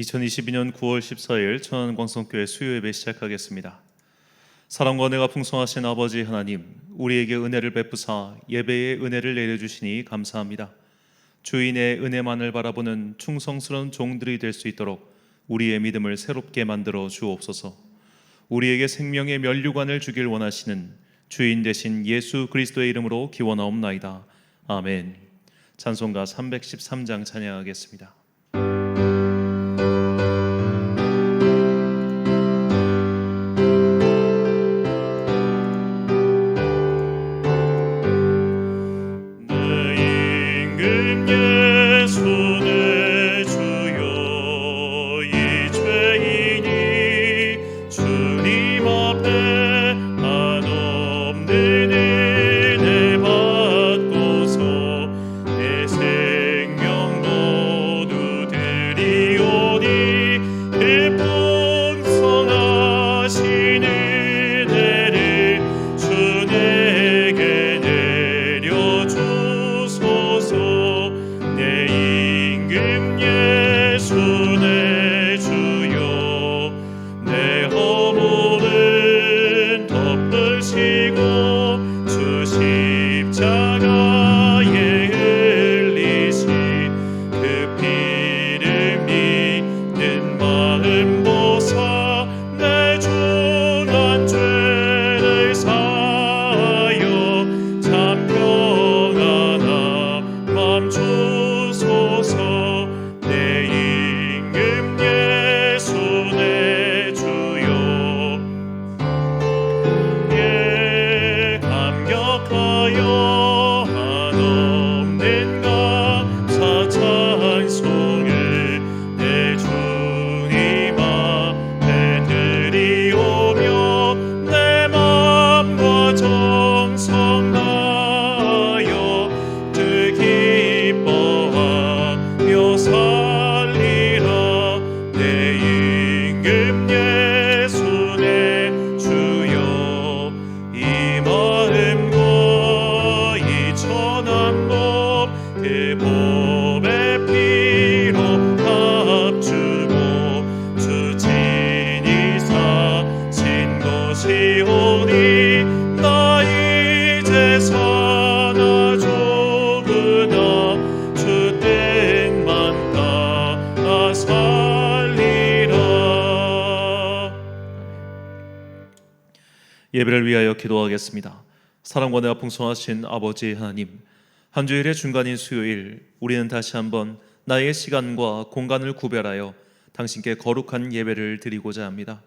2022년 9월 14일 천안광성교회 수요예배 시작하겠습니다. 사랑과 은혜가 풍성하신 아버지 하나님, 우리에게 은혜를 베푸사 예배의 은혜를 내려주시니 감사합니다. 주인의 은혜만을 바라보는 충성스러운 종들이 될 수 있도록 우리의 믿음을 새롭게 만들어 주옵소서. 우리에게 생명의 면류관을 주길 원하시는 주인 되신 예수 그리스도의 이름으로 기원하옵나이다. 아멘. 찬송가 313장 찬양하겠습니다. 예배를 위하여 기도하겠습니다. 사랑과 은혜가 풍성하신 아버지 하나님, 한 주일의 중간인 수요일, 우리는 다시 한번 나의 시간과 공간을 구별하여 당신께 거룩한 예배를 드리고자 합니다.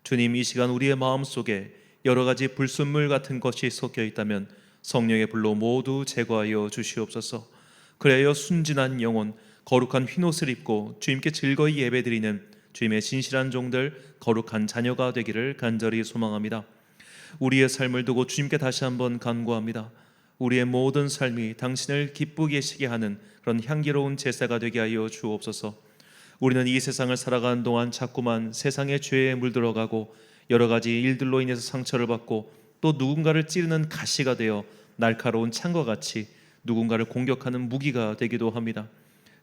주님, 이 시간 우리의 마음속에 여러 가지 불순물 같은 것이 섞여 있다면 성령의 불로 모두 제거하여 주시옵소서. 그래야 순진한 영혼, 거룩한 흰옷을 입고 주님께 즐거이 예배드리는 주님의 진실한 종들, 거룩한 자녀가 되기를 간절히 소망합니다. 우리의 삶을 두고 주님께 다시 한번 간구합니다. 우리의 모든 삶이 당신을 기쁘게 시게 하는 그런 향기로운 제사가 되게 하여 주옵소서. 우리는 이 세상을 살아가는 동안 자꾸만 세상의 죄에 물들어가고 여러 가지 일들로 인해서 상처를 받고 또 누군가를 찌르는 가시가 되어 날카로운 창과 같이 누군가를 공격하는 무기가 되기도 합니다.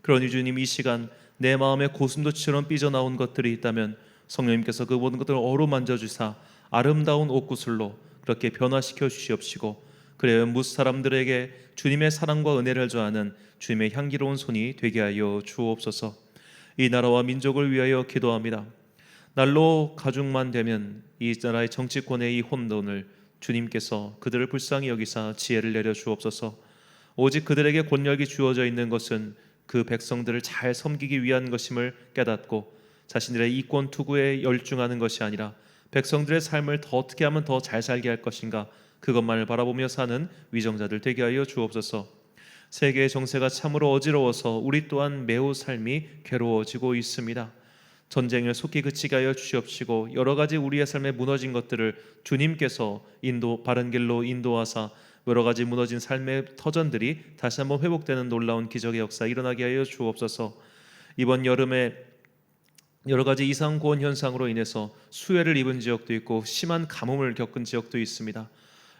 그러니 주님, 이 시간 내 마음에 고슴도치처럼 삐져나온 것들이 있다면 성령님께서 그 모든 것들을 어루만져 주사 아름다운 옷구슬로 그렇게 변화시켜 주시옵시고, 그래야 뭇 사람들에게 주님의 사랑과 은혜를 전하는 주님의 향기로운 손이 되게 하여 주옵소서. 이 나라와 민족을 위하여 기도합니다. 날로 가중만 되면 이 나라의 정치권의 이 혼돈을 주님께서 그들을 불쌍히 여기사 지혜를 내려 주옵소서. 오직 그들에게 권력이 주어져 있는 것은 그 백성들을 잘 섬기기 위한 것임을 깨닫고 자신들의 이권 투구에 열중하는 것이 아니라 백성들의 삶을 더 어떻게 하면 더 잘 살게 할 것인가, 그것만을 바라보며 사는 위정자들 되게 하여 주옵소서. 세계의 정세가 참으로 어지러워서 우리 또한 매우 삶이 괴로워지고 있습니다. 전쟁을 속히 그치게 하여 주시옵시고, 여러 가지 우리의 삶에 무너진 것들을 주님께서 바른 길로 인도하사 여러 가지 무너진 삶의 터전들이 다시 한번 회복되는 놀라운 기적의 역사 일어나게 하여 주옵소서. 이번 여름에 여러 가지 이상 고온 현상으로 인해서 수해를 입은 지역도 있고 심한 가뭄을 겪은 지역도 있습니다.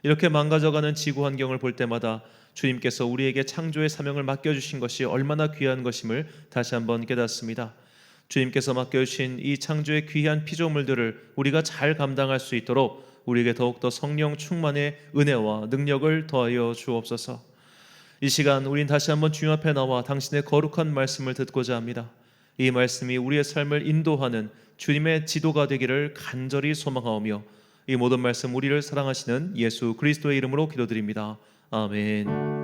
이렇게 망가져가는 지구 환경을 볼 때마다 주님께서 우리에게 창조의 사명을 맡겨주신 것이 얼마나 귀한 것임을 다시 한번 깨닫습니다. 주님께서 맡겨주신 이 창조의 귀한 피조물들을 우리가 잘 감당할 수 있도록 우리에게 더욱더 성령 충만의 은혜와 능력을 더하여 주옵소서. 이 시간 우린 다시 한번 주님 앞에 나와 당신의 거룩한 말씀을 듣고자 합니다. 이 말씀이 우리의 삶을 인도하는 주님의 지도가 되기를 간절히 소망하오며 이 모든 말씀 우리를 사랑하시는 예수 그리스도의 이름으로 기도드립니다. 아멘.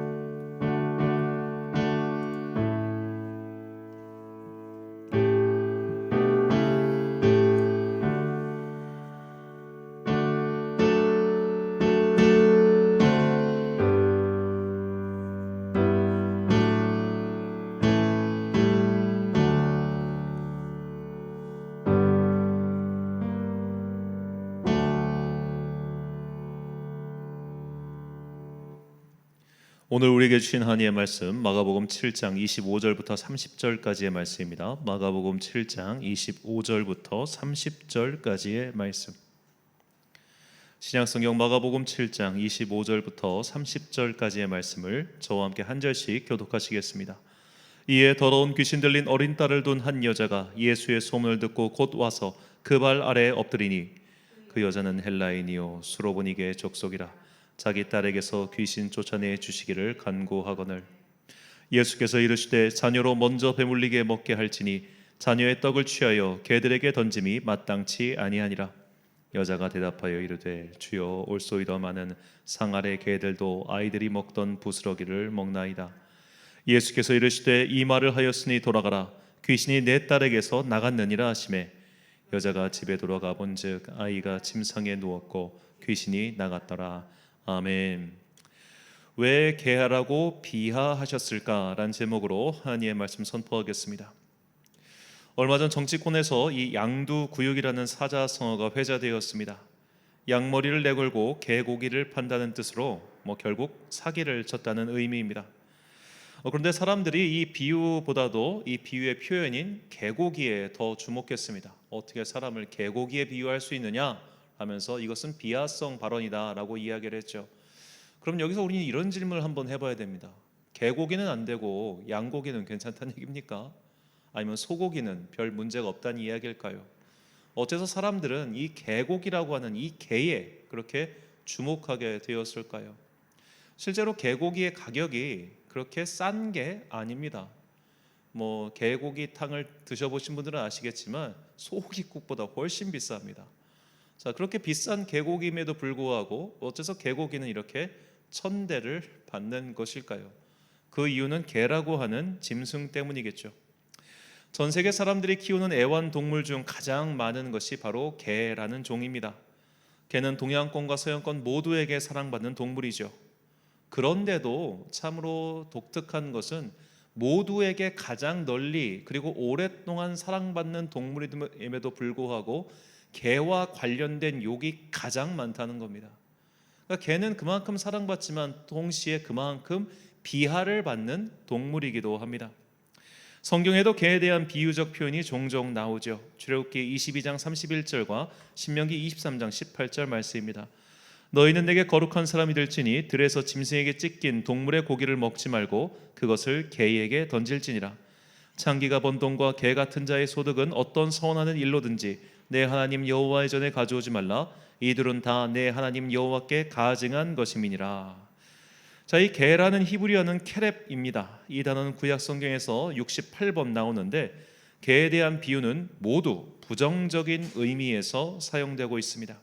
오늘 우리에게 주신 하나님의 말씀 마가복음 7장 25절부터 30절까지의 말씀입니다. 마가복음 7장 25절부터 30절까지의 말씀. 신약성경 마가복음 7장 25절부터 30절까지의 말씀을 저와 함께 한 절씩 교독하시겠습니다. 이에 더러운 귀신 들린 어린 딸을 둔 한 여자가 예수의 소문을 듣고 곧 와서 그 발 아래에 엎드리니 그 여자는 헬라인이요 수로보니게의 족속이라. 자기 딸에게서 귀신 쫓아내 주시기를 간구하거늘 예수께서 이르시되 자녀로 먼저 배물리게 먹게 할지니 자녀의 떡을 취하여 개들에게 던짐이 마땅치 아니하니라. 여자가 대답하여 이르되 주여 올소이더마는 상 아래 개들도 아이들이 먹던 부스러기를 먹나이다. 예수께서 이르시되 이 말을 하였으니 돌아가라. 귀신이 내 딸에게서 나갔느니라 하시매 여자가 집에 돌아가 본즉 아이가 침상에 누웠고 귀신이 나갔더라. 아멘. 왜 개하라고 비하하셨을까라는 제목으로 하나님의 말씀 선포하겠습니다. 얼마 전 정치권에서 이 양두구육이라는 사자성어가 회자되었습니다. 양머리를 내걸고 개고기를 판다는 뜻으로 결국 사기를 쳤다는 의미입니다. 그런데 사람들이 이 비유보다도 이 비유의 표현인 개고기에 더 주목했습니다. 어떻게 사람을 개고기에 비유할 수 있느냐 하면서 이것은 비하성 발언이다라고 이야기를 했죠. 그럼 여기서 우리는 이런 질문을 한번 해봐야 됩니다. 개고기는 안 되고 양고기는 괜찮다는 얘기입니까? 아니면 소고기는 별 문제가 없다는 이야기일까요? 어째서 사람들은 이 개고기라고 하는 이 개에 그렇게 주목하게 되었을까요? 실제로 개고기의 가격이 그렇게 싼 게 아닙니다. 개고기탕을 드셔보신 분들은 아시겠지만 소고기국보다 훨씬 비쌉니다. 자, 그렇게 비싼 개고기임에도 불구하고 어째서 개고기는 이렇게 천대를 받는 것일까요? 그 이유는 개라고 하는 짐승 때문이겠죠. 전 세계 사람들이 키우는 애완동물 중 가장 많은 것이 바로 개라는 종입니다. 개는 동양권과 서양권 모두에게 사랑받는 동물이죠. 그런데도 참으로 독특한 것은 모두에게 가장 널리 그리고 오랫동안 사랑받는 동물임에도 불구하고 개와 관련된 욕이 가장 많다는 겁니다. 그러니까 개는 그만큼 사랑받지만 동시에 그만큼 비하를 받는 동물이기도 합니다. 성경에도 개에 대한 비유적 표현이 종종 나오죠. 출애굽기 22장 31절과 신명기 23장 18절 말씀입니다. 너희는 내게 거룩한 사람이 될지니 들에서 짐승에게 찢긴 동물의 고기를 먹지 말고 그것을 개에게 던질지니라. 창기가 번 돈과 개 같은 자의 소득은 어떤 서원하는 일로든지 내 하나님 여호와의 전에 가져오지 말라. 이들은 다 내 하나님 여호와께 가증한 것임이니라. 자, 이 개라는 히브리어는 케렙입니다. 이 단어는 구약 성경에서 68번 나오는데 개에 대한 비유는 모두 부정적인 의미에서 사용되고 있습니다.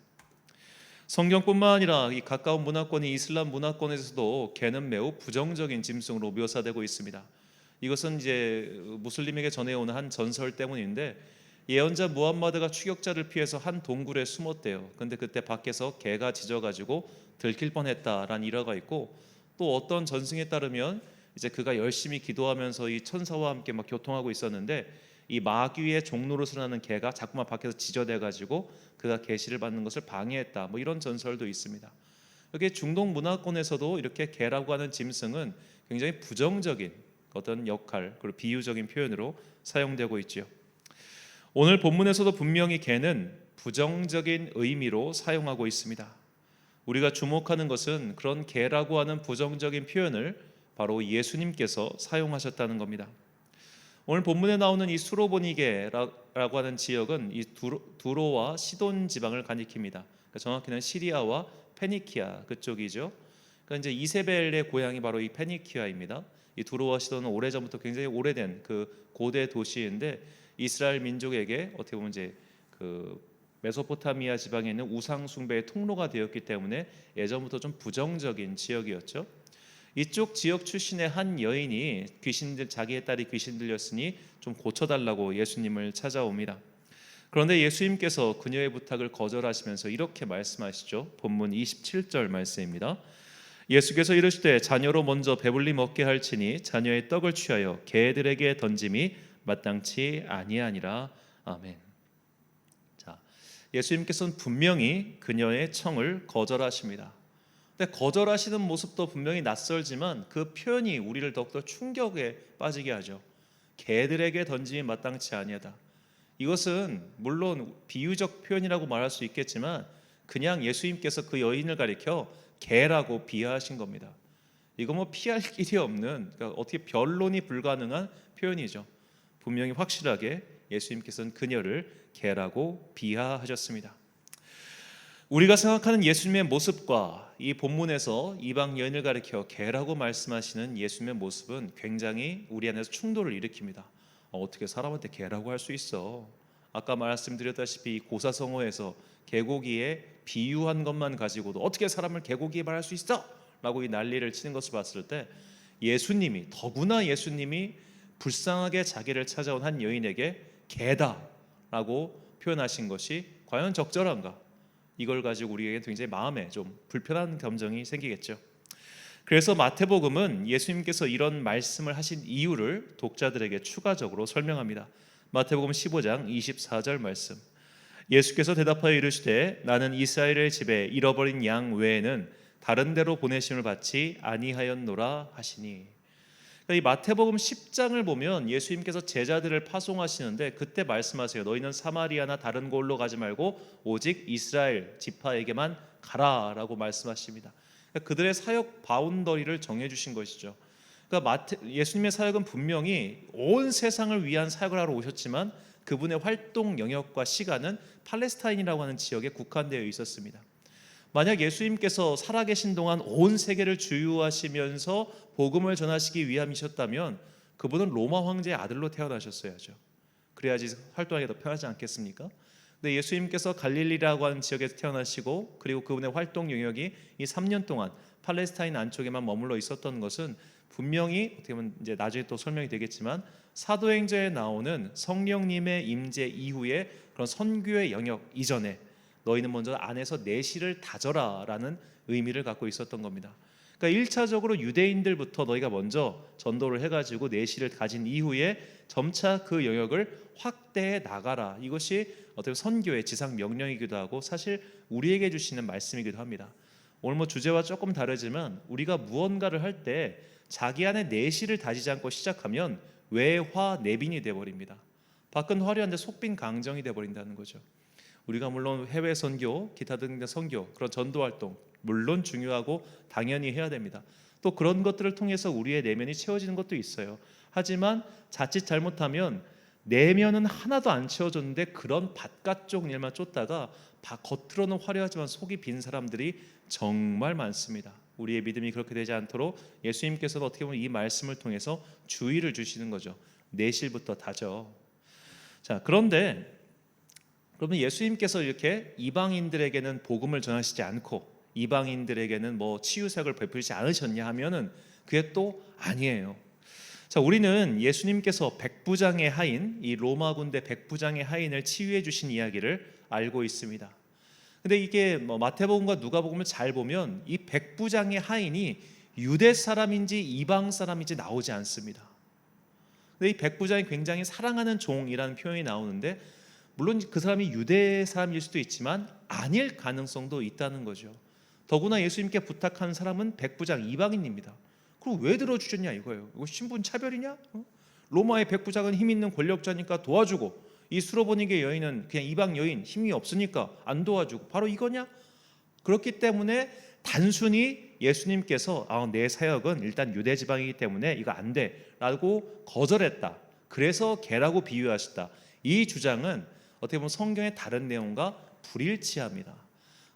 성경뿐만 아니라 이 가까운 문화권인 이슬람 문화권에서도 개는 매우 부정적인 짐승으로 묘사되고 있습니다. 이것은 이제 무슬림에게 전해오는 한 전설 때문인데 예언자 무함마드가 추격자를 피해서 한 동굴에 숨었대요. 근데 그때 밖에서 개가 짖어가지고 들킬 뻔했다라는 일화가 있고 또 어떤 전승에 따르면 이제 그가 열심히 기도하면서 이 천사와 함께 막 교통하고 있었는데 이 마귀의 종노릇을 하는 개가 자꾸만 밖에서 짖어대가지고 그가 계시를 받는 것을 방해했다. 이런 전설도 있습니다. 여기 중동 문화권에서도 이렇게 개라고 하는 짐승은 굉장히 부정적인 어떤 역할 그리고 비유적인 표현으로 사용되고 있죠. 오늘 본문에서도 분명히 개는 부정적인 의미로 사용하고 있습니다. 우리가 주목하는 것은 그런 개라고 하는 부정적인 표현을 바로 예수님께서 사용하셨다는 겁니다. 오늘 본문에 나오는 이 수로보니게라고 하는 지역은 이 두로와 시돈 지방을 가리킵니다. 그러니까 정확히는 시리아와 페니키아 그쪽이죠. 그러니까 이제 이세벨의 고향이 바로 이 페니키아입니다. 이 두로와 시돈은 오래전부터 굉장히 오래된 그 고대 도시인데 이스라엘 민족에게 어떻게 보면 이제 그 메소포타미아 지방에 있는 우상 숭배의 통로가 되었기 때문에 예전부터 좀 부정적인 지역이었죠. 이쪽 지역 출신의 한 여인이 자기의 딸이 귀신 들렸으니 좀 고쳐달라고 예수님을 찾아옵니다. 그런데 예수님께서 그녀의 부탁을 거절하시면서 이렇게 말씀하시죠. 본문 27절 말씀입니다. 예수께서 이르시되 자녀로 먼저 배불리 먹게 할지니 자녀의 떡을 취하여 개들에게 던짐이 마땅치 아니하니라. 아멘. 자, 예수님께서는 분명히 그녀의 청을 거절하십니다. 근데 거절하시는 모습도 분명히 낯설지만 그 표현이 우리를 더욱더 충격에 빠지게 하죠. 개들에게 던짐이 마땅치 아니하다. 이것은 물론 비유적 표현이라고 말할 수 있겠지만 그냥 예수님께서 그 여인을 가리켜 개라고 비하하신 겁니다. 이거 뭐 피할 길이 없는, 그러니까 어떻게 변론이 불가능한 표현이죠. 분명히 확실하게 예수님께서는 그녀를 개라고 비하하셨습니다. 우리가 생각하는 예수님의 모습과 이 본문에서 이방 여인을 가리켜 개라고 말씀하시는 예수님의 모습은 굉장히 우리 안에서 충돌을 일으킵니다. 어떻게 사람한테 개라고 할 수 있어? 아까 말씀드렸다시피 고사성어에서 개고기에 비유한 것만 가지고도 어떻게 사람을 개고기에 말할 수 있어? 라고 이 난리를 치는 것을 봤을 때 예수님이, 더구나 예수님이 불쌍하게 자기를 찾아온 한 여인에게 개다라고 표현하신 것이 과연 적절한가? 이걸 가지고 우리에게 굉장히 마음에 좀 불편한 감정이 생기겠죠. 그래서 마태복음은 예수님께서 이런 말씀을 하신 이유를 독자들에게 추가적으로 설명합니다. 마태복음 15장 24절 말씀. 예수께서 대답하여 이르시되 나는 이스라엘의 집에 잃어버린 양 외에는 다른 데로 보내심을 받지 아니하였노라 하시니. 이 마태복음 10장을 보면 예수님께서 제자들을 파송하시는데 그때 말씀하세요. 너희는 사마리아나 다른 곳로 가지 말고 오직 이스라엘 지파에게만 가라라고 말씀하십니다. 그러니까 그들의 사역 바운더리를 정해주신 것이죠. 그러니까 예수님의 사역은 분명히 온 세상을 위한 사역을 하러 오셨지만 그분의 활동 영역과 시간은 팔레스타인이라고 하는 지역에 국한되어 있었습니다. 만약 예수님께서 살아계신 동안 온 세계를 주유하시면서 복음을 전하시기 위함이셨다면 그분은 로마 황제의 아들로 태어나셨어야죠. 그래야지 활동하기 더 편하지 않겠습니까? 근데 예수님께서 갈릴리라고 하는 지역에서 태어나시고 그리고 그분의 활동 영역이 이 3년 동안 팔레스타인 안쪽에만 머물러 있었던 것은 분명히 어떻게 보면 이제 나중에 또 설명이 되겠지만 사도행전에 나오는 성령님의 임재 이후에 그런 선교의 영역 이전에 너희는 먼저 안에서 내실을 다져라라는 의미를 갖고 있었던 겁니다. 그러니까 1차적으로 유대인들부터 너희가 먼저 전도를 해가지고 내실을 가진 이후에 점차 그 영역을 확대해 나가라. 이것이 어떻게 선교의 지상 명령이기도 하고 사실 우리에게 주시는 말씀이기도 합니다. 오늘 뭐 주제와 조금 다르지만 우리가 무언가를 할 때 자기 안에 내실을 다지지 않고 시작하면 외화 내빈이 돼버립니다. 밖은 화려한데 속빈 강정이 돼버린다는 거죠. 우리가 물론 해외 선교, 기타 등등 선교, 그런 전도 활동 물론 중요하고 당연히 해야 됩니다. 또 그런 것들을 통해서 우리의 내면이 채워지는 것도 있어요. 하지만 자칫 잘못하면 내면은 하나도 안 채워졌는데 그런 바깥쪽 일만 쫓다가 겉으로는 화려하지만 속이 빈 사람들이 정말 많습니다. 우리의 믿음이 그렇게 되지 않도록 예수님께서는 어떻게 보면 이 말씀을 통해서 주의를 주시는 거죠. 내실부터 다져. 자, 그런데 그러면 예수님께서 이렇게 이방인들에게는 복음을 전하시지 않고 이방인들에게는 뭐 치유사역을 베풀지 않으셨냐 하면은 그게 또 아니에요. 자, 우리는 예수님께서 백부장의 하인, 이 로마 군대 백부장의 하인을 치유해 주신 이야기를 알고 있습니다. 근데 이게 뭐 마태복음과 누가복음을 잘 보면 이 백부장의 하인이 유대 사람인지 이방 사람인지 나오지 않습니다. 근데 이 백부장이 굉장히 사랑하는 종이라는 표현이 나오는데 물론 그 사람이 유대 사람일 수도 있지만 아닐 가능성도 있다는 거죠. 더구나 예수님께 부탁한 사람은 백부장 이방인입니다. 그럼 왜 들어주셨냐 이거예요. 이거 신분 차별이냐? 로마의 백부장은 힘 있는 권력자니까 도와주고 이 수로보니게 여인은 그냥 이방 여인 힘이 없으니까 안 도와주고 바로 이거냐? 그렇기 때문에 단순히 예수님께서 내 사역은 일단 유대 지방이기 때문에 이거 안 돼 라고 거절했다. 그래서 개라고 비유하셨다. 이 주장은 어떻게 보면 성경의 다른 내용과 불일치합니다.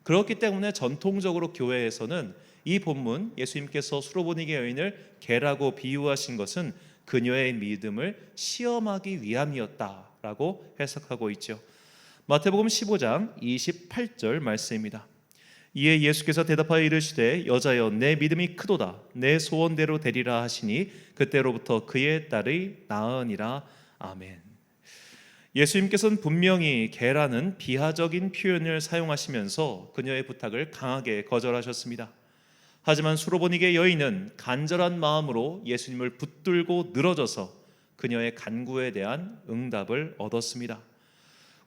그렇기 때문에 전통적으로 교회에서는 이 본문, 예수님께서 수로보니게 여인을 개라고 비유하신 것은 그녀의 믿음을 시험하기 위함이었다라고 해석하고 있죠. 마태복음 15장 28절 말씀입니다. 이에 예수께서 대답하여 이르시되 여자여 내 믿음이 크도다. 내 소원대로 되리라 하시니 그때로부터 그의 딸이 나으니라. 아멘. 예수님께서는 분명히 개라는 비하적인 표현을 사용하시면서 그녀의 부탁을 강하게 거절하셨습니다. 하지만 수로보니게 여인은 간절한 마음으로 예수님을 붙들고 늘어져서 그녀의 간구에 대한 응답을 얻었습니다.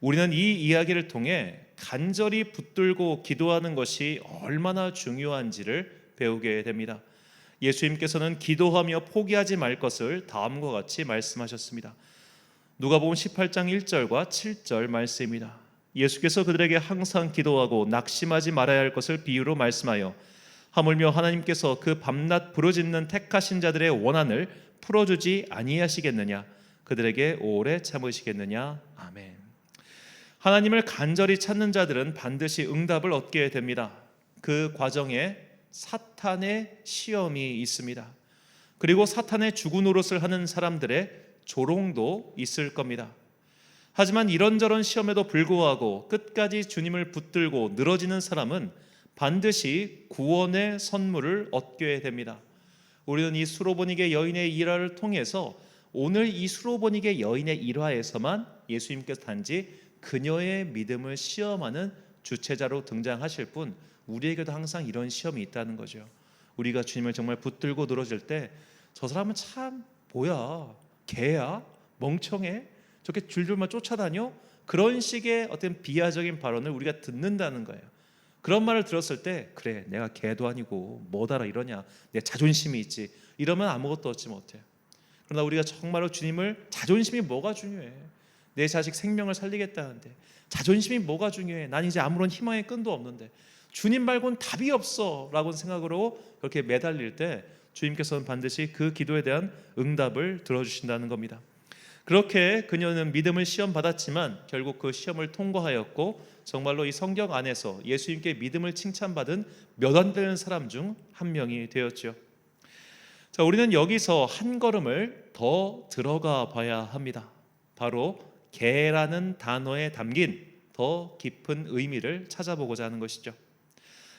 우리는 이 이야기를 통해 간절히 붙들고 기도하는 것이 얼마나 중요한지를 배우게 됩니다. 예수님께서는 기도하며 포기하지 말 것을 다음과 같이 말씀하셨습니다. 누가복음 18장 1절과 7절 말씀입니다. 예수께서 그들에게 항상 기도하고 낙심하지 말아야 할 것을 비유로 말씀하여 하물며 하나님께서 그 밤낮 부르짖는 택하신 자들의 원한을 풀어주지 아니하시겠느냐, 그들에게 오래 참으시겠느냐. 아멘. 하나님을 간절히 찾는 자들은 반드시 응답을 얻게 됩니다. 그 과정에 사탄의 시험이 있습니다. 그리고 사탄의 죽은 노릇을 하는 사람들의 조롱도 있을 겁니다. 하지만 이런저런 시험에도 불구하고 끝까지 주님을 붙들고 늘어지는 사람은 반드시 구원의 선물을 얻게 됩니다. 우리는 이 수로보니게 여인의 일화를 통해서 오늘 이 수로보니게 여인의 일화에서만 예수님께서 단지 그녀의 믿음을 시험하는 주체자로 등장하실 뿐 우리에게도 항상 이런 시험이 있다는 거죠. 우리가 주님을 정말 붙들고 늘어질 때 저 사람은 참 뭐야, 개야, 멍청해, 저렇게 줄줄만 쫓아다녀, 그런 식의 어떤 비하적인 발언을 우리가 듣는다는 거예요. 그런 말을 들었을 때 그래, 내가 개도 아니고 뭐다라 이러냐, 내 자존심이 있지, 이러면 아무것도 얻지 못해요. 그러나 우리가 정말로 주님을, 자존심이 뭐가 중요해, 내 자식 생명을 살리겠다는데 자존심이 뭐가 중요해, 난 이제 아무런 희망의 끈도 없는데 주님 말고는 답이 없어 라고 생각으로 그렇게 매달릴 때 주님께서는 반드시 그 기도에 대한 응답을 들어주신다는 겁니다. 그렇게 그녀는 믿음을 시험받았지만 결국 그 시험을 통과하였고 정말로 이 성경 안에서 예수님께 믿음을 칭찬받은 몇 안 되는 사람 중 한 명이 되었죠. 자, 우리는 여기서 한 걸음을 더 들어가 봐야 합니다. 바로 개라는 단어에 담긴 더 깊은 의미를 찾아보고자 하는 것이죠.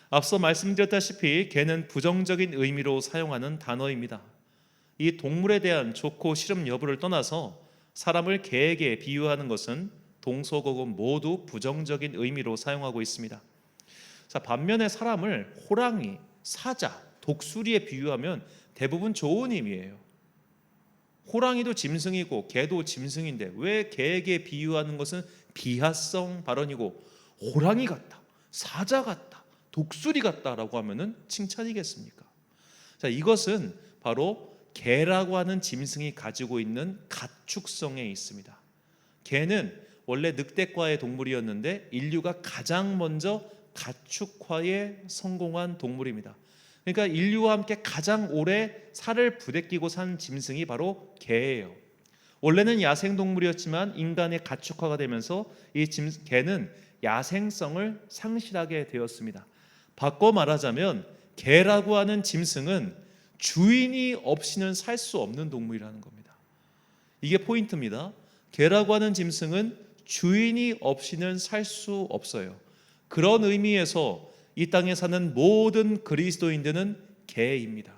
앞서 말씀드렸다시피 개는 부정적인 의미로 사용하는 단어입니다. 이 동물에 대한 좋고 싫음 여부를 떠나서 사람을 개에게 비유하는 것은 동서고금 모두 부정적인 의미로 사용하고 있습니다. 자, 반면에 사람을 호랑이, 사자, 독수리에 비유하면 대부분 좋은 의미예요. 호랑이도 짐승이고 개도 짐승인데 왜 개에게 비유하는 것은 비하성 발언이고 호랑이 같다, 사자 같다, 독수리 같다라고 하면은 칭찬이겠습니까? 자, 이것은 바로 개라고 하는 짐승이 가지고 있는 가축성에 있습니다. 개는 원래 늑대과의 동물이었는데 인류가 가장 먼저 가축화에 성공한 동물입니다. 그러니까 인류와 함께 가장 오래 살을 부대끼고 산 짐승이 바로 개예요. 원래는 야생동물이었지만 인간의 가축화가 되면서 이 개는 야생성을 상실하게 되었습니다. 바꿔 말하자면 개라고 하는 짐승은 주인이 없이는 살 수 없는 동물이라는 겁니다. 이게 포인트입니다. 개라고 하는 짐승은 주인이 없이는 살 수 없어요. 그런 의미에서 이 땅에 사는 모든 그리스도인들은 개입니다.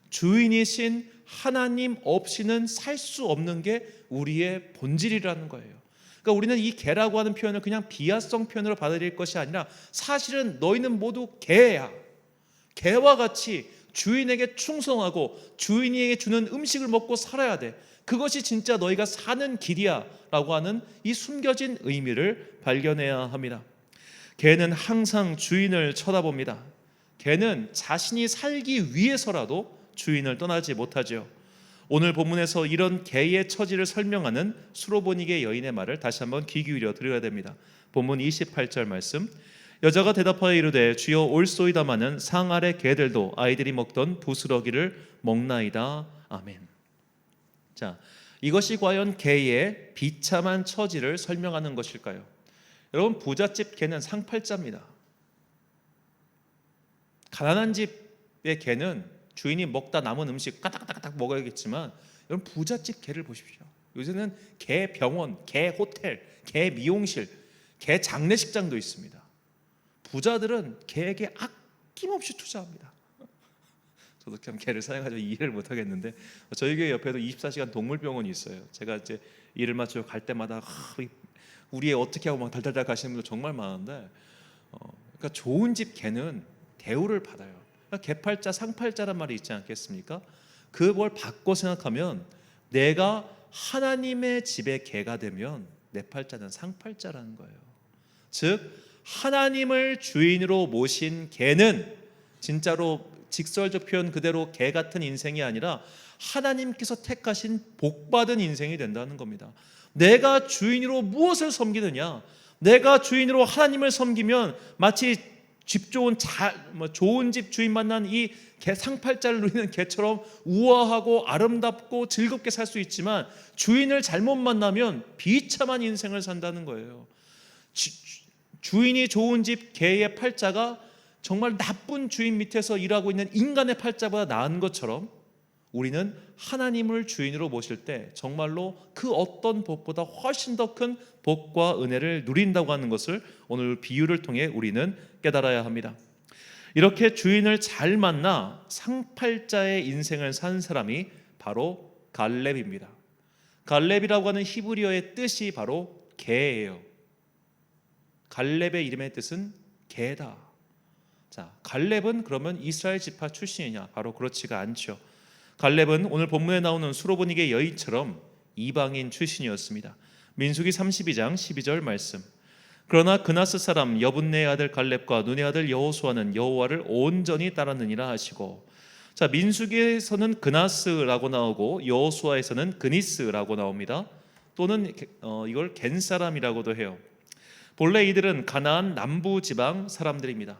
주인이신 하나님 없이는 살 수 없는 게 우리의 본질이라는 거예요. 그러니까 우리는 이 개라고 하는 표현을 그냥 비하성 표현으로 받아들일 것이 아니라 사실은 너희는 모두 개야. 개와 같이 주인에게 충성하고 주인에게 주는 음식을 먹고 살아야 돼. 그것이 진짜 너희가 사는 길이야 라고 하는 이 숨겨진 의미를 발견해야 합니다. 개는 항상 주인을 쳐다봅니다. 개는 자신이 살기 위해서라도 주인을 떠나지 못하죠. 오늘 본문에서 이런 개의 처지를 설명하는 수로보니게 여인의 말을 다시 한번 귀 기울여 들어야 됩니다. 본문 28절 말씀. 여자가 대답하여 이르되 주여 올소이다마는 상 아래 개들도 아이들이 먹던 부스러기를 먹나이다. 아멘. 자, 이것이 과연 개의 비참한 처지를 설명하는 것일까요? 여러분, 부잣집 개는 상팔자입니다. 가난한 집의 개는 주인이 먹다 남은 음식 까딱까딱 먹어야겠지만, 여러분 부잣집 개를 보십시오. 요새는 개 병원, 개 호텔, 개 미용실, 개 장례식장도 있습니다. 부자들은 개에게 아낌없이 투자합니다. 저도 참 개를 사용하지만 이해를 못 하겠는데, 저희 교회 옆에도 24시간 동물병원이 있어요. 제가 이제 일을 마치고 갈 때마다 우리 애 어떻게 하고 막 달달달 가시는 분들 정말 많은데, 그러니까 좋은 집 개는 대우를 받아요. 그러니까 개팔자 상팔자란 말이 있지 않겠습니까? 그걸 바꿔 생각하면, 내가 하나님의 집의 개가 되면 내 팔자는 상팔자라는 거예요. 즉 하나님을 주인으로 모신 개는 진짜로 직설적 표현 그대로 개 같은 인생이 아니라 하나님께서 택하신 복받은 인생이 된다는 겁니다. 내가 주인으로 무엇을 섬기느냐? 내가 주인으로 하나님을 섬기면 마치 집 좋은 좋은 집 주인 만난 이 개 상팔자를 누리는 개처럼 우아하고 아름답고 즐겁게 살 수 있지만, 주인을 잘못 만나면 비참한 인생을 산다는 거예요. 주인이 좋은 집 개의 팔자가 정말 나쁜 주인 밑에서 일하고 있는 인간의 팔자보다 나은 것처럼, 우리는 하나님을 주인으로 모실 때 정말로 그 어떤 복보다 훨씬 더 큰 복과 은혜를 누린다고 하는 것을 오늘 비유를 통해 우리는 깨달아야 합니다. 이렇게 주인을 잘 만나 상팔자의 인생을 산 사람이 바로 갈렙입니다. 갈렙이라고 하는 히브리어의 뜻이 바로 개예요. 갈렙의 이름의 뜻은 개다. 자, 갈렙은 그러면 이스라엘 지파 출신이냐? 바로 그렇지가 않죠. 갈렙은 오늘 본문에 나오는 수로보닉의 여인처럼 이방인 출신이었습니다. 민수기 32장 12절 말씀. 그러나 그나스 사람 여분네의 아들 갈렙과 눈의 아들 여호수아는 여호와를 온전히 따랐느니라 하시고, 자, 민수기에서는 그나스라고 나오고 여호수아에서는 그니스라고 나옵니다. 또는 이걸 겐 사람이라고도 해요. 본래 이들은 가나안 남부 지방 사람들입니다.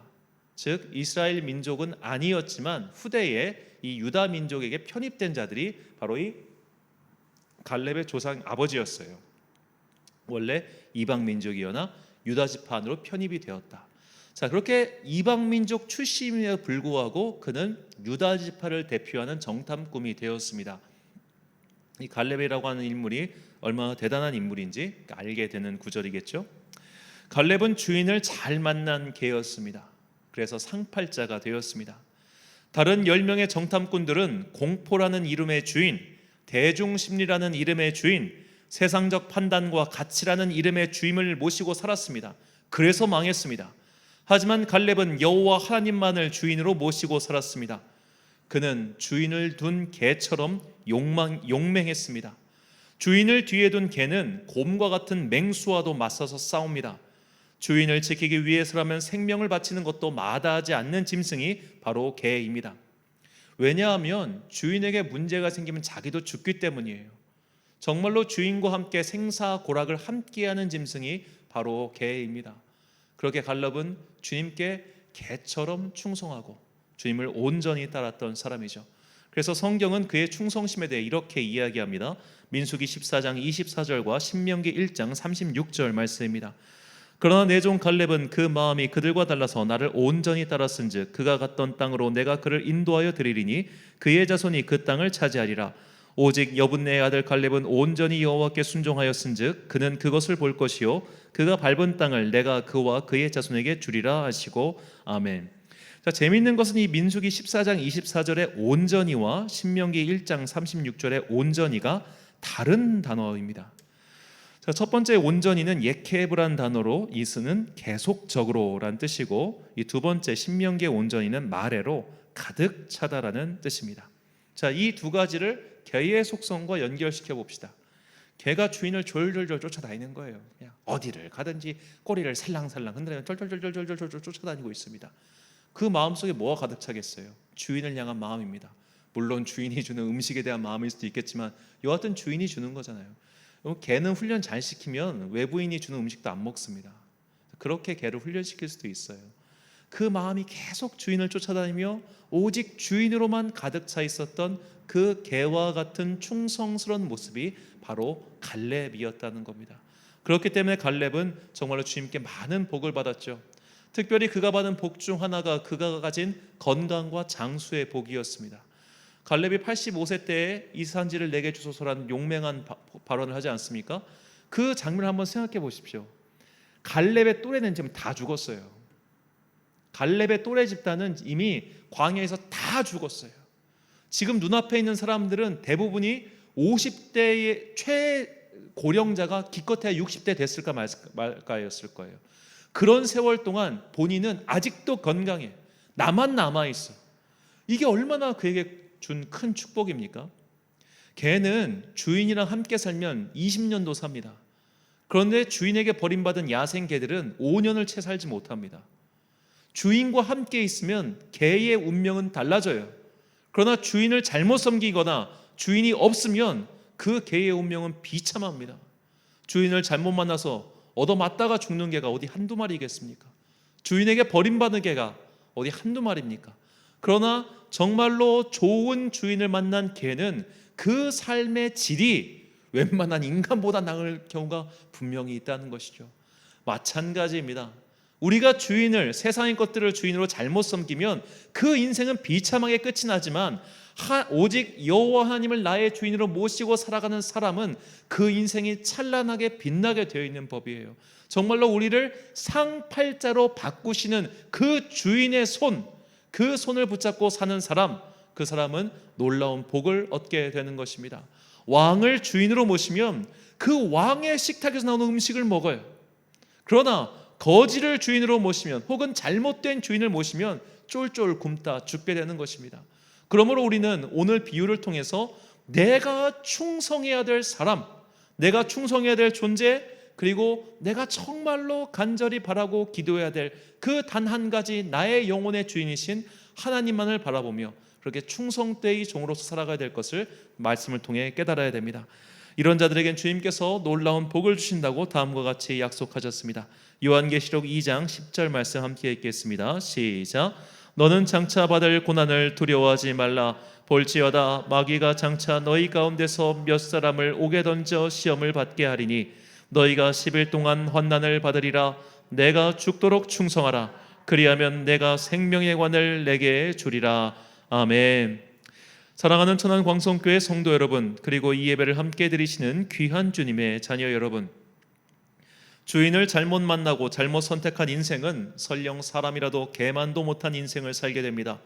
즉 이스라엘 민족은 아니었지만 후대에 이 유다 민족에게 편입된 자들이 바로 이 갈렙의 조상 아버지였어요. 원래 이방 민족이거나 유다 지파 안으로 편입이 되었다. 자, 그렇게 이방 민족 출신임에도 불구하고 그는 유다 지파를 대표하는 정탐꾼이 되었습니다. 이 갈렙이라고 하는 인물이 얼마나 대단한 인물인지 알게 되는 구절이겠죠. 갈렙은 주인을 잘 만난 개였습니다. 그래서 상팔자가 되었습니다. 다른 10명의 정탐꾼들은 공포라는 이름의 주인, 대중심리라는 이름의 주인, 세상적 판단과 가치라는 이름의 주임을 모시고 살았습니다. 그래서 망했습니다. 하지만 갈렙은 여호와 하나님만을 주인으로 모시고 살았습니다. 그는 주인을 둔 개처럼 용맹했습니다. 주인을 뒤에 둔 개는 곰과 같은 맹수와도 맞서서 싸웁니다. 주인을 지키기 위해서라면 생명을 바치는 것도 마다하지 않는 짐승이 바로 개입니다. 왜냐하면 주인에게 문제가 생기면 자기도 죽기 때문이에요. 정말로 주인과 함께 생사고락을 함께하는 짐승이 바로 개입니다. 그렇게 갈렙은 주님께 개처럼 충성하고 주님을 온전히 따랐던 사람이죠. 그래서 성경은 그의 충성심에 대해 이렇게 이야기합니다. 민수기 14장 24절과 신명기 1장 36절 말씀입니다. 그러나 내 종 갈렙은 그 마음이 그들과 달라서 나를 온전히 따랐은즉 그가 갔던 땅으로 내가 그를 인도하여 드리리니 그의 자손이 그 땅을 차지하리라. 오직 여분네의 아들 갈렙은 온전히 여호와께 순종하였은즉 그는 그것을 볼 것이요 그가 밟은 땅을 내가 그와 그의 자손에게 주리라 하시고 아멘. 자, 재미있는 것은 이 민수기 14장 24절의 온전히와 신명기 1장 36절의 온전히가 다른 단어입니다. 자, 첫 번째 온전히는 예케브란 단어로 이 쓰는 계속적으로란 뜻이고, 이 두 번째 신명기의 온전히는 마레로 가득 차다라는 뜻입니다. 자, 이 두 가지를 개의 속성과 연결시켜 봅시다. 개가 주인을 졸졸졸 쫓아다니는 거예요. 그냥 어디를 가든지 꼬리를 살랑살랑 흔들며 졸졸졸졸졸 쫓아다니고 있습니다. 그 마음속에 뭐가 가득 차겠어요? 주인을 향한 마음입니다. 물론 주인이 주는 음식에 대한 마음일 수도 있겠지만 여하튼 주인이 주는 거잖아요. 개는 훈련 잘 시키면 외부인이 주는 음식도 안 먹습니다. 그렇게 개를 훈련시킬 수도 있어요. 그 마음이 계속 주인을 쫓아다니며 오직 주인으로만 가득 차 있었던 그 개와 같은 충성스러운 모습이 바로 갈렙이었다는 겁니다. 그렇기 때문에 갈렙은 정말로 주님께 많은 복을 받았죠. 특별히 그가 받은 복 중 하나가 그가 가진 건강과 장수의 복이었습니다. 갈렙이 85세 때에 이 산지를 내게 주소서라는 용맹한 발언을 하지 않습니까? 그 장면을 한번 생각해 보십시오. 갈렙의 또래는 지금 다 죽었어요. 갈렙의 또래 집단은 이미 광야에서 다 죽었어요. 지금 눈앞에 있는 사람들은 대부분이 50대의 최고령자가 기껏해야 60대 됐을까 말까였을 거예요. 그런 세월 동안 본인은 아직도 건강해. 나만 남아있어. 이게 얼마나 그에게 준 큰 축복입니까? 개는 주인이랑 함께 살면 20년도 삽니다. 그런데 주인에게 버림받은 야생 개들은 5년을 채 살지 못합니다. 주인과 함께 있으면 개의 운명은 달라져요. 그러나 주인을 잘못 섬기거나 주인이 없으면 그 개의 운명은 비참합니다. 주인을 잘못 만나서 얻어맞다가 죽는 개가 어디 한두 마리겠습니까? 주인에게 버림받은 개가 어디 한두 마리입니까? 그러나 정말로 좋은 주인을 만난 개는 그 삶의 질이 웬만한 인간보다 나을 경우가 분명히 있다는 것이죠. 마찬가지입니다. 우리가 주인을, 세상의 것들을 주인으로 잘못 섬기면 그 인생은 비참하게 끝이 나지만 오직 여호와 하나님을 나의 주인으로 모시고 살아가는 사람은 그 인생이 찬란하게 빛나게 되어 있는 법이에요. 정말로 우리를 상팔자로 바꾸시는 그 주인의 손, 그 손을 붙잡고 사는 사람, 그 사람은 놀라운 복을 얻게 되는 것입니다. 왕을 주인으로 모시면 그 왕의 식탁에서 나오는 음식을 먹어요. 그러나 거지를 주인으로 모시면, 혹은 잘못된 주인을 모시면 쫄쫄 굶다 죽게 되는 것입니다. 그러므로 우리는 오늘 비유를 통해서 내가 충성해야 될 사람, 내가 충성해야 될 존재, 그리고 내가 정말로 간절히 바라고 기도해야 될 그 단 한 가지 나의 영혼의 주인이신 하나님만을 바라보며 그렇게 충성되이 종으로서 살아가야 될 것을 말씀을 통해 깨달아야 됩니다. 이런 자들에겐 주님께서 놀라운 복을 주신다고 다음과 같이 약속하셨습니다. 요한계시록 2장 10절 말씀 함께 읽겠습니다. 시작. 너는 장차 받을 고난을 두려워하지 말라. 볼지어다 마귀가 장차 너희 가운데서 몇 사람을 옥에 던져 시험을 받게 하리니 너희가 10일 동안 환난을 받으리라. 내가 죽도록 충성하라. 그리하면 내가 생명의 관을 내게 주리라. 아멘. 사랑하는 천안광성교회 성도 여러분, 그리고 이 예배를 함께 드리시는 귀한 주님의 자녀 여러분, 주인을 잘못 만나고 잘못 선택한 인생은 설령 사람이라도 개만도 못한 인생을 살게 됩니다.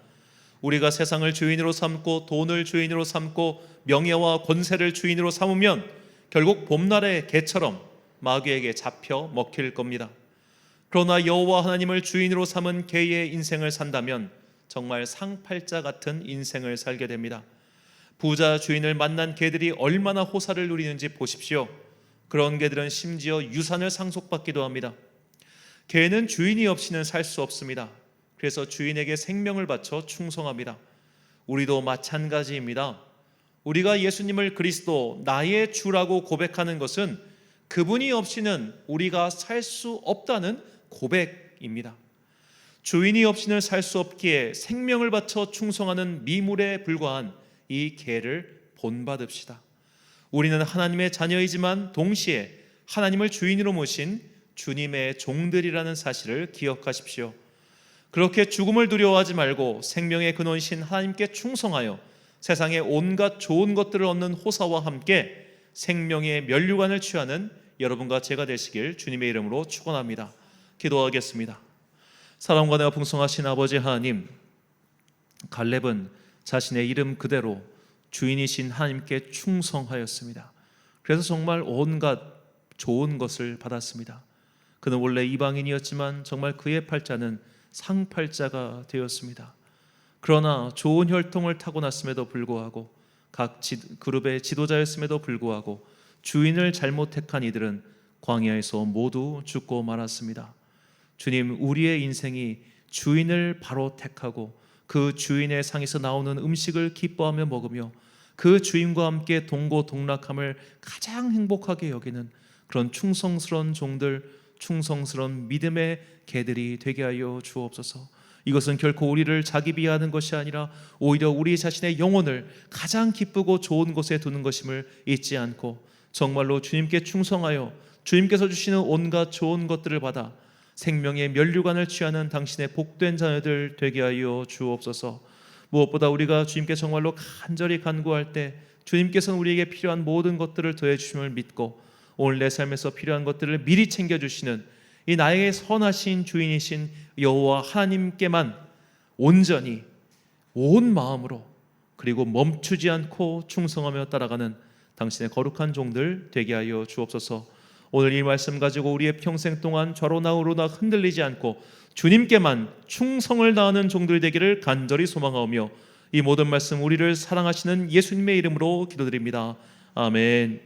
우리가 세상을 주인으로 삼고 돈을 주인으로 삼고 명예와 권세를 주인으로 삼으면 결국 봄날의 개처럼 마귀에게 잡혀 먹힐 겁니다. 그러나 여호와 하나님을 주인으로 삼은 개의 인생을 산다면 정말 상팔자 같은 인생을 살게 됩니다. 부자 주인을 만난 개들이 얼마나 호사를 누리는지 보십시오. 그런 개들은 심지어 유산을 상속받기도 합니다. 개는 주인이 없이는 살 수 없습니다. 그래서 주인에게 생명을 바쳐 충성합니다. 우리도 마찬가지입니다. 우리가 예수님을 그리스도 나의 주라고 고백하는 것은 그분이 없이는 우리가 살 수 없다는 고백입니다. 주인이 없이는 살 수 없기에 생명을 바쳐 충성하는 미물에 불과한 이 개를 본받읍시다. 우리는 하나님의 자녀이지만 동시에 하나님을 주인으로 모신 주님의 종들이라는 사실을 기억하십시오. 그렇게 죽음을 두려워하지 말고 생명의 근원이신 하나님께 충성하여 세상의 온갖 좋은 것들을 얻는 호사와 함께 생명의 면류관을 취하는 여러분과 제가 되시길 주님의 이름으로 축원합니다. 기도하겠습니다. 사랑과 은혜가 풍성하신 아버지 하나님, 갈렙은 자신의 이름 그대로 주인이신 하나님께 충성하였습니다. 그래서 정말 온갖 좋은 것을 받았습니다. 그는 원래 이방인이었지만 정말 그의 팔자는 상팔자가 되었습니다. 그러나 좋은 혈통을 타고났음에도 불구하고 각 그룹의 지도자였음에도 불구하고 주인을 잘못 택한 이들은 광야에서 모두 죽고 말았습니다. 주님, 우리의 인생이 주인을 바로 택하고 그 주인의 상에서 나오는 음식을 기뻐하며 먹으며 그 주인과 함께 동고동락함을 가장 행복하게 여기는 그런 충성스러운 종들, 충성스러운 믿음의 개들이 되게 하여 주옵소서. 이것은 결코 우리를 자기 비하하는 것이 아니라 오히려 우리 자신의 영혼을 가장 기쁘고 좋은 곳에 두는 것임을 잊지 않고 정말로 주님께 충성하여 주님께서 주시는 온갖 좋은 것들을 받아 생명의 면류관을 취하는 당신의 복된 자녀들 되게 하여 주옵소서. 무엇보다 우리가 주님께 정말로 간절히 간구할 때 주님께서는 우리에게 필요한 모든 것들을 더해 주심을 믿고 오늘 내 삶에서 필요한 것들을 미리 챙겨주시는 이 나의 선하신 주인이신 여호와 하나님께만 온전히 온 마음으로 그리고 멈추지 않고 충성하며 따라가는 당신의 거룩한 종들 되게 하여 주옵소서. 오늘 이 말씀 가지고 우리의 평생 동안 좌로나 우로나 흔들리지 않고 주님께만 충성을 다하는 종들 되기를 간절히 소망하오며 이 모든 말씀 우리를 사랑하시는 예수님의 이름으로 기도드립니다. 아멘.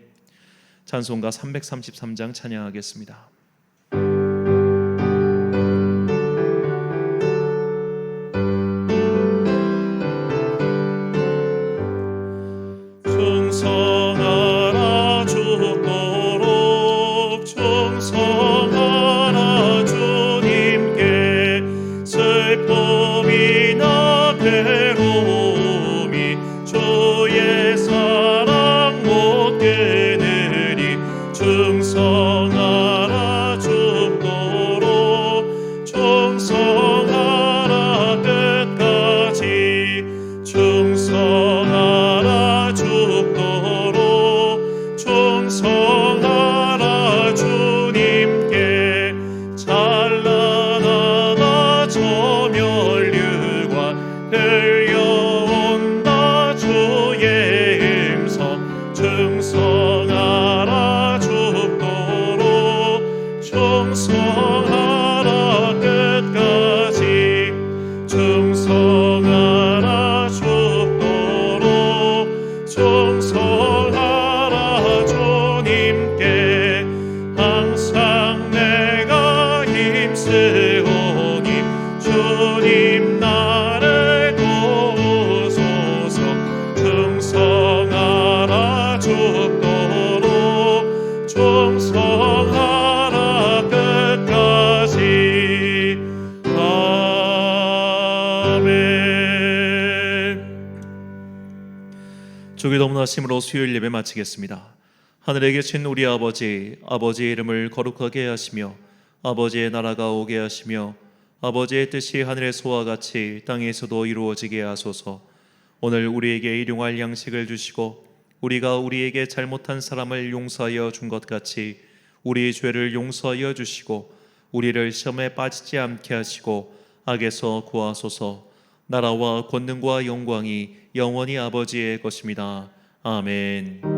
찬송가 333장 찬양하겠습니다. 충성하라 죽도록 충성하라 주님께 슬픔이나 괴로움이 주의 사랑 못 깨느니 충성하라 죽도록 충성하라 끝까지 충성하라 죽도록 충성하라 주님께 찬란하다 저 면류관 들려온다 주의 음성 충성하라 죽도록 충성하라 끝까지 충성하라 죽도록 충성하라 주님께 항상 내가 힘쓰오니 주님 나를 도우소서 충성하라 죽도록 충성하라 끝까지 아멘. 주기 너무나심으로 수요일 예배 마치겠습니다. 하늘에 계신 우리 아버지, 아버지의 이름을 거룩하게 하시며 아버지의 나라가 오게 하시며 아버지의 뜻이 하늘에서와 같이 땅에서도 이루어지게 하소서. 오늘 우리에게 일용할 양식을 주시고 우리가 우리에게 잘못한 사람을 용서하여 준 것 같이 우리의 죄를 용서하여 주시고 우리를 시험에 빠지지 않게 하시고 악에서 구하소서. 나라와 권능과 영광이 영원히 아버지의 것입니다. 아멘.